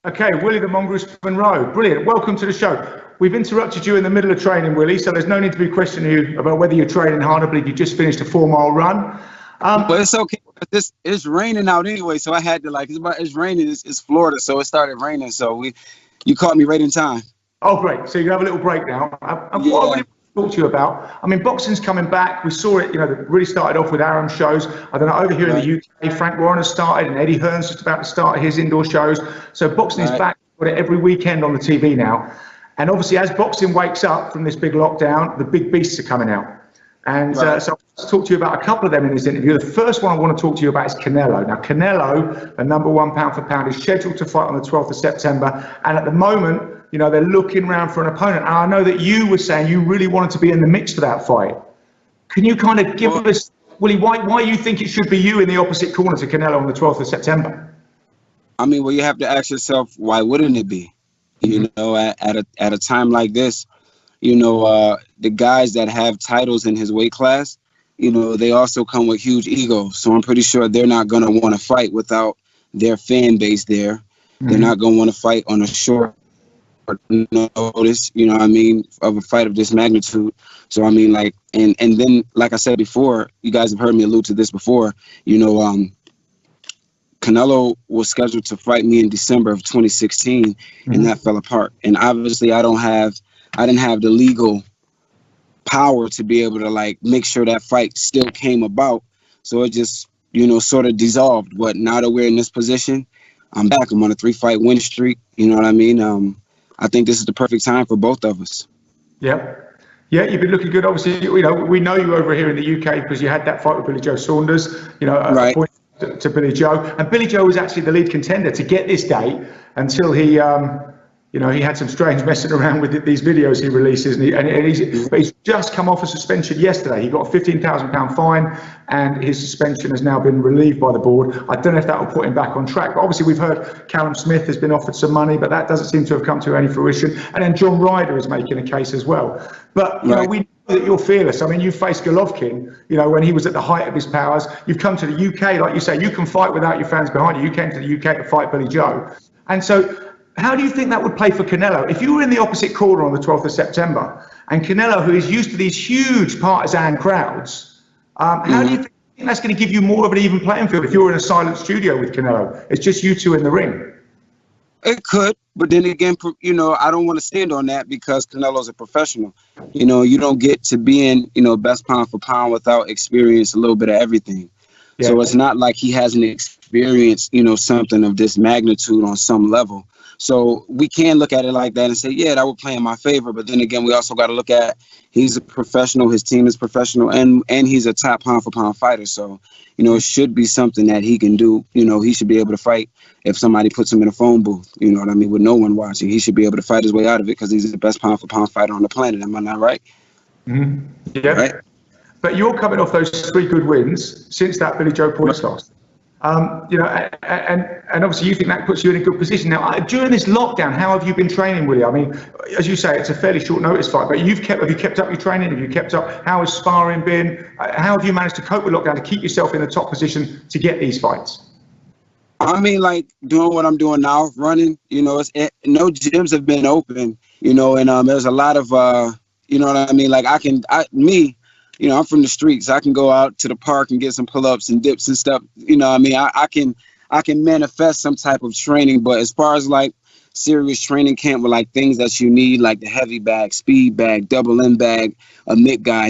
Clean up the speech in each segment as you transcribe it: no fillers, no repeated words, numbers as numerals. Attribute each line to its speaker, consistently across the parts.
Speaker 1: Okay, Willie the Mongoose Monroe. Brilliant. Welcome to the show. We've interrupted you in the middle of training, Willie, so there's no need to be questioning you about whether you're training hard. I believe you just finished a 4-mile run.
Speaker 2: But it's okay. It's raining out anyway, so I had to it's raining. It's Florida, so it started raining. So you caught me right in time.
Speaker 1: Oh, great. So you can have a little break now. What I really want to talk to you about, I mean, boxing's coming back. We saw it, it really started off with Aram shows. I don't know, over here in the UK, Frank Warren has started and Eddie Hearn's just about to start his indoor shows. So boxing is back. We've got it every weekend on the TV now. And obviously, as boxing wakes up from this big lockdown, the big beasts are coming out. And so I'll talk to you about a couple of them in this interview. The first one I want to talk to you about is Canelo. Now, Canelo, the #1 pound for pound, is scheduled to fight on the 12th of September. And at the moment, they're looking around for an opponent. And I know that you were saying you really wanted to be in the mix for that fight. Can you kind of give us, Willie, why you think it should be you in the opposite corner to Canelo on the 12th of September?
Speaker 2: I mean, well, you have to ask yourself, why wouldn't it be? At a time like this, the guys that have titles in his weight class, they also come with huge egos. So I'm pretty sure they're not going to want to fight without their fan base there. They're not going to want to fight on a short notice, of a fight of this magnitude. So, I mean, and then, like I said before, you guys have heard me allude to this before, Canelo was scheduled to fight me in December of 2016, and that fell apart. And obviously, I didn't have the legal power to be able to make sure that fight still came about. So it just, sort of dissolved. But now that we're in this position, I'm back. I'm on a 3-fight win streak. You know what I mean? I think this is the perfect time for both of us.
Speaker 1: Yeah. Yeah, you've been looking good. Obviously, we know you over here in the UK because you had that fight with Billy Joe Saunders, a point to Billy Joe. And Billy Joe was actually the lead contender to get this date until he, he had some strange messing around with these videos he releases. But he's just come off a suspension yesterday. He got a £15,000 fine and his suspension has now been relieved by the board. I don't know if that will put him back on track. But obviously, we've heard Callum Smith has been offered some money, but that doesn't seem to have come to any fruition. And then John Ryder is making a case as well. But, we know that you're fearless. I mean, you faced Golovkin, when he was at the height of his powers. You've come to the UK, like you say, you can fight without your fans behind you. You came to the UK to fight Billy Joe. And so how do you think that would play for Canelo? If you were in the opposite corner on the 12th of September and Canelo, who is used to these huge partisan crowds, how do you think that's going to give you more of an even playing field if you're in a silent studio with Canelo? It's just you two in the ring.
Speaker 2: It could, but then again, I don't want to stand on that because Canelo's a professional. You don't get to being, best pound for pound without experience a little bit of everything. Yeah. So it's not like he hasn't experienced, something of this magnitude on some level. So we can look at it like that and say, yeah, that would play in my favor. But then again, we also got to look at he's a professional, his team is professional, and he's a top pound for pound fighter. So, it should be something that he can do. He should be able to fight if somebody puts him in a phone booth, with no one watching. He should be able to fight his way out of it because he's the best pound for pound fighter on the planet. Am I not right?
Speaker 1: Mm-hmm. Yeah. Right? But you're coming off those 3 good wins since that Billy Joe points loss. And obviously you think that puts you in a good position. Now, during this lockdown, how have you been training, Willie? I mean, as you say, it's a fairly short notice fight, but have you kept up your training? Have you kept up? How has sparring been? How have you managed to cope with lockdown to keep yourself in the top position to get these fights?
Speaker 2: I mean, doing what I'm doing now, running, no gyms have been open, and there's a lot of, I'm from the streets. I can go out to the park and get some pull-ups and dips and stuff. I can manifest some type of training. But as far as serious training camp with things that you need, like the heavy bag, speed bag, double M bag, a mitt guy,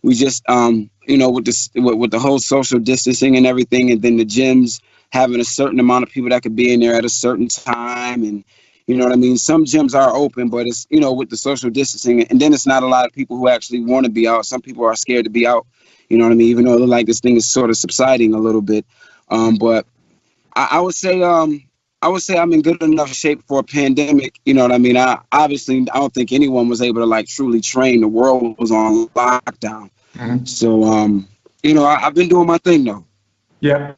Speaker 2: we just, with the whole social distancing and everything, and then the gyms having a certain amount of people that could be in there at a certain time, and some gyms are open, but it's, with the social distancing, and then it's not a lot of people who actually want to be out. Some people are scared to be out, even though this thing is sort of subsiding a little bit. But I would say I'm in good enough shape for a pandemic. I don't think anyone was able to truly train. The world was on lockdown. Mm-hmm. So, I've been doing my thing though.
Speaker 1: Yeah.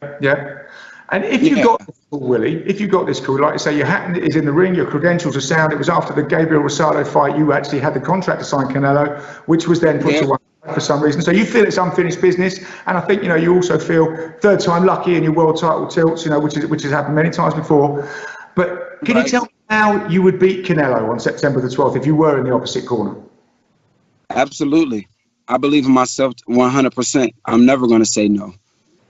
Speaker 1: And if you got this call, Willie, like you say, your hat is in the ring, your credentials are sound. It was after the Gabriel Rosado fight, you actually had the contract to sign Canelo, which was then put to one for some reason. So you feel it's unfinished business. And I think, you also feel third time lucky in your world title tilts, which has happened many times before. But can you tell me how you would beat Canelo on September the 12th if you were in the opposite corner?
Speaker 2: Absolutely. I believe in myself 100%. I'm never going to say no.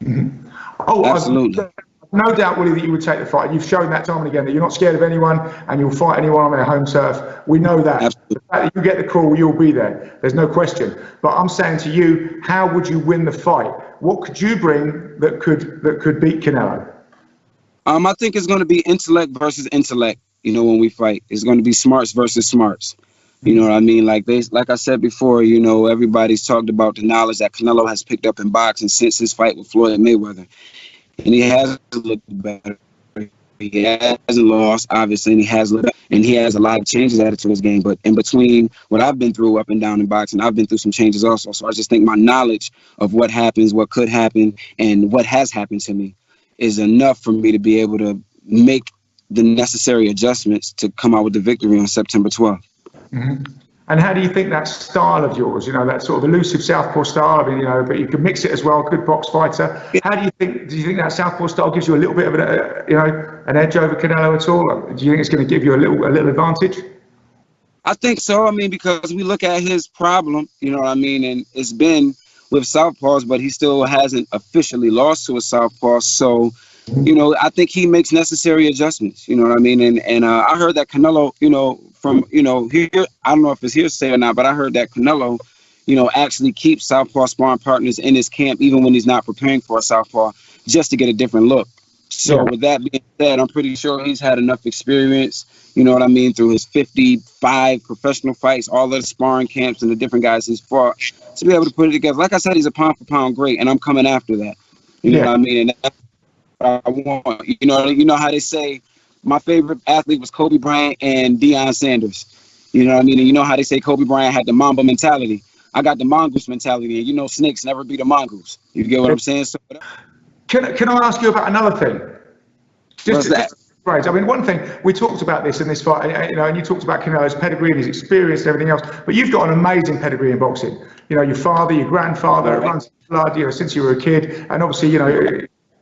Speaker 1: Mm-hmm. Oh,
Speaker 2: absolutely.
Speaker 1: I've no doubt, Willie, that you would take the fight. You've shown that time and again that you're not scared of anyone and you'll fight anyone on their home turf. We know that.
Speaker 2: Absolutely.
Speaker 1: The fact that you get the call, you'll be there. There's no question. But I'm saying to you, how would you win the fight? What could you bring that could beat Canelo?
Speaker 2: I think it's going to be intellect versus intellect. You know, when we fight, it's going to be smarts versus smarts. You know what I mean? Like I said before, you know, everybody's talked about the knowledge that Canelo has picked up in boxing since his fight with Floyd Mayweather. And he has looked better. He hasn't lost, obviously, and he has looked better. And he has a lot of changes added to his game. But in between what I've been through up and down in boxing, I've been through some changes also. So I just think my knowledge of what happens, what could happen, and what has happened to me is enough for me to be able to make the necessary adjustments to come out with the victory on September 12th.
Speaker 1: Mm-hmm. And how do you think that style of yours, you know, that sort of elusive southpaw style, I mean, you know, but you can mix it as well, good box fighter. How do you think that southpaw style gives you a little bit of an edge over Canelo at all? Do you think it's going to give you a little advantage?
Speaker 2: I think so. I mean, because we look at his problem, you know what I mean, and it's been with southpaws, but he still hasn't officially lost to a southpaw. So, you know, I think he makes necessary adjustments, you know what I mean? And I heard that Canelo, you know, from, you know, here, I don't know if it's hearsay or not, but I heard that Canelo, you know, actually keeps southpaw sparring partners in his camp, even when he's not preparing for a southpaw, just to get a different look. So with that being said, I'm pretty sure he's had enough experience, you know what I mean, through his 55 professional fights, all of the sparring camps and the different guys he's fought, to be able to put it together. Like I said, he's a pound for pound great, and I'm coming after that. You know what I mean? And that's what I want. You know how they say my favorite athlete was Kobe Bryant and Deion Sanders. You know what I mean? And you know how they say Kobe Bryant had the Mamba mentality. I got the mongoose mentality, and you know snakes never beat a mongoose. You get what I'm saying? So,
Speaker 1: can I ask you about another thing?
Speaker 2: What's that?
Speaker 1: Right. I mean, one thing, we talked about this in this fight, you know, and you talked about Canelo's pedigree and his experience and everything else, but you've got an amazing pedigree in boxing. You know, your father, your grandfather, it runs blood, you know, since you were a kid, and obviously, you know,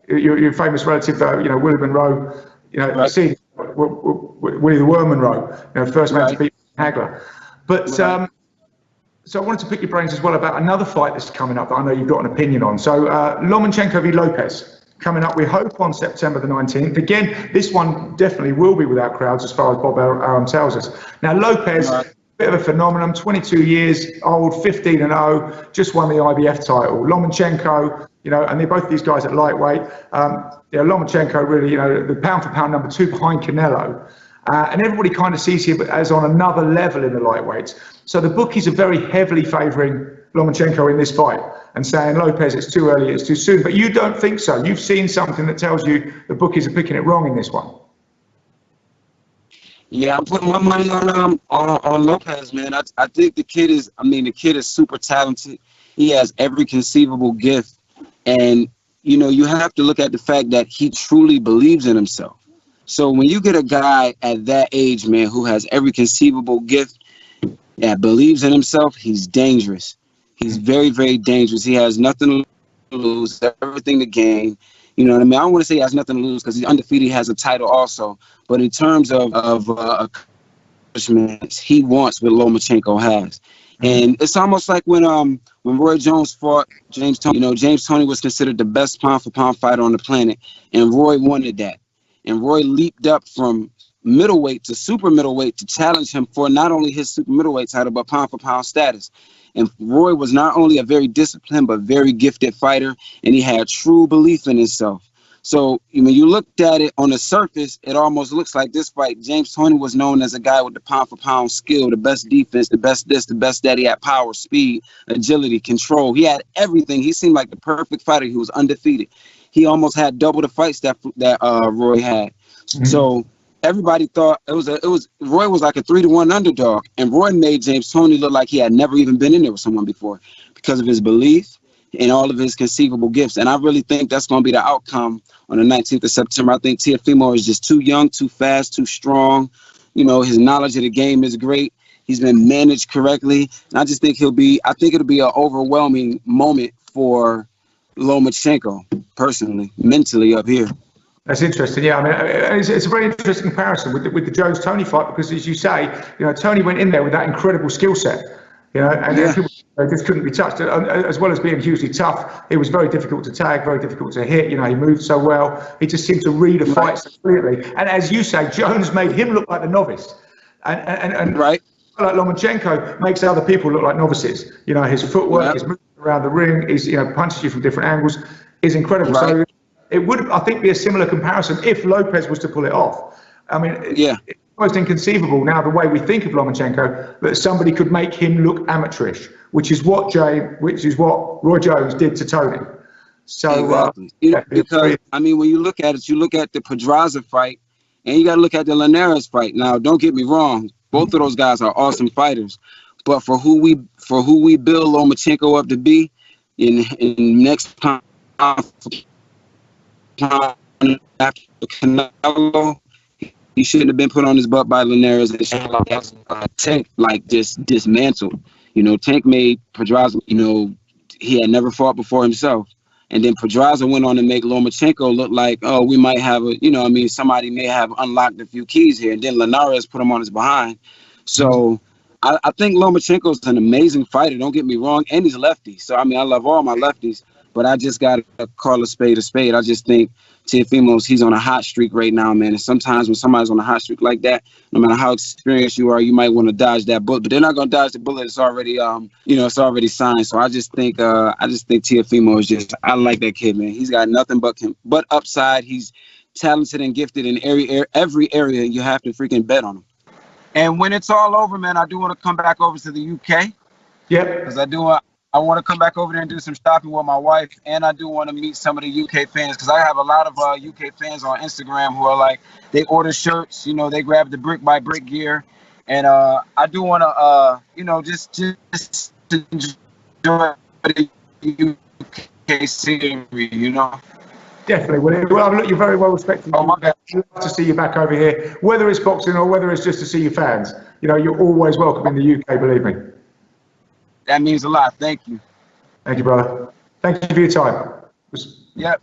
Speaker 1: your famous relative, you know, Willie Monroe, you know, see Willie the Worm Monroe, you know, first man to beat Hagler. But so I wanted to pick your brains as well about another fight that's coming up that I know you've got an opinion on. So Lomachenko v. Lopez coming up, we hope, on September the 19th. Again, this one definitely will be without crowds as far as Bob Arum tells us. Now, Lopez, bit of a phenomenon, 22 years old, 15-0, just won the IBF title. Lomachenko, you know, and they're both these guys at lightweight. Lomachenko really, you know, the pound for pound number 2 behind Canelo. And everybody kind of sees him as on another level in the lightweights. So the bookies are very heavily favouring Lomachenko in this fight and saying, Lopez, it's too early, it's too soon. But you don't think so. You've seen something that tells you the bookies are picking it wrong in this one.
Speaker 2: Yeah, I'm putting my money on Lopez, man. I think the kid is super talented. He has every conceivable gift. And, you know, you have to look at the fact that he truly believes in himself. So when you get a guy at that age, man, who has every conceivable gift, that believes in himself, he's dangerous. He's very, very dangerous. He has nothing to lose, everything to gain. You know what I mean? I don't want to say he has nothing to lose because he's undefeated. He has a title also. But in terms of accomplishments, he wants what Lomachenko has. And it's almost like when Roy Jones fought James Toney. You know, James Toney was considered the best pound-for-pound fighter on the planet, and Roy wanted that. And Roy leaped up from middleweight to super middleweight to challenge him for not only his super middleweight title, but pound-for-pound status. And Roy was not only a very disciplined, but very gifted fighter, and he had true belief in himself. So when you looked at it on the surface, it almost looks like this fight. James Toney was known as a guy with the pound-for-pound skill, the best defense, the best this, the best that. He had power, speed, agility, control. He had everything. He seemed like the perfect fighter. He was undefeated. He almost had double the fights that Roy had. Mm-hmm. So everybody thought Roy was like a 3-1 underdog, and Roy made James Toney look like he had never even been in there with someone before because of his belief and all of his conceivable gifts. And I really think that's going to be the outcome on the 19th of September. I think Teofimo is just too young, too fast, too strong. You know, his knowledge of the game is great. He's been managed correctly. And I just think it'll be an overwhelming moment for Lomachenko, personally, mentally up here.
Speaker 1: That's interesting. Yeah, I mean, it's a very interesting comparison with the Jones-Tony fight because, as you say, Tony went in there with that incredible skill set, and people just couldn't be touched. As well as being hugely tough, it was very difficult to tag, very difficult to hit. He moved so well. He just seemed to read a fight so brilliantly. And as you say, Jones made him look like the novice, and
Speaker 2: right.
Speaker 1: Like Lomachenko makes other people look like novices. His footwork, his movement around the ring, his punches you from different angles is incredible.
Speaker 2: Right.
Speaker 1: So it would, I think, be a similar comparison if Lopez was to pull it off. I mean, it's almost inconceivable now the way we think of Lomachenko that somebody could make him look amateurish, which is what Roy Jones did to Tony. So
Speaker 2: exactly. Because I mean, when you look at it, you look at the Pedraza fight, and you got to look at the Linares fight. Now, don't get me wrong; both of those guys are awesome fighters, but for who we build Lomachenko up to be in next time. After Canelo, he shouldn't have been put on his butt by Linares and Tank just dismantled. Tank made Pedraza, he had never fought before himself. And then Pedraza went on to make Lomachenko look like, oh, we might have somebody may have unlocked a few keys here. And then Linares put him on his behind. So I think Lomachenko's an amazing fighter, don't get me wrong, and he's lefty. So, I mean, I love all my lefties. But I just got to call a spade a spade. I just think Teofimo's, he's on a hot streak right now, man. And sometimes when somebody's on a hot streak like that, no matter how experienced you are, you might want to dodge that bullet. But they're not going to dodge the bullet. It's already, it's already signed. So I just think Teofimo is just, I like that kid, man. He's got nothing but upside. He's talented and gifted in every area. You have to freaking bet on him. And when it's all over, man, I do want to come back over to the UK.
Speaker 1: Yep.
Speaker 2: Because I want to come back over there and do some shopping with my wife, and I do want to meet some of the UK fans because I have a lot of UK fans on Instagram who are like, they order shirts, they grab the brick by brick gear, and I do want to, just enjoy the UK scenery,
Speaker 1: Definitely. Well, look, you're very well respected.
Speaker 2: Oh, my God.
Speaker 1: I'd love to see you back over here, whether it's boxing or whether it's just to see your fans. You're always welcome in the UK, believe me.
Speaker 2: That means a lot. Thank you.
Speaker 1: Thank you, brother. Thank you for your time.
Speaker 2: Yep.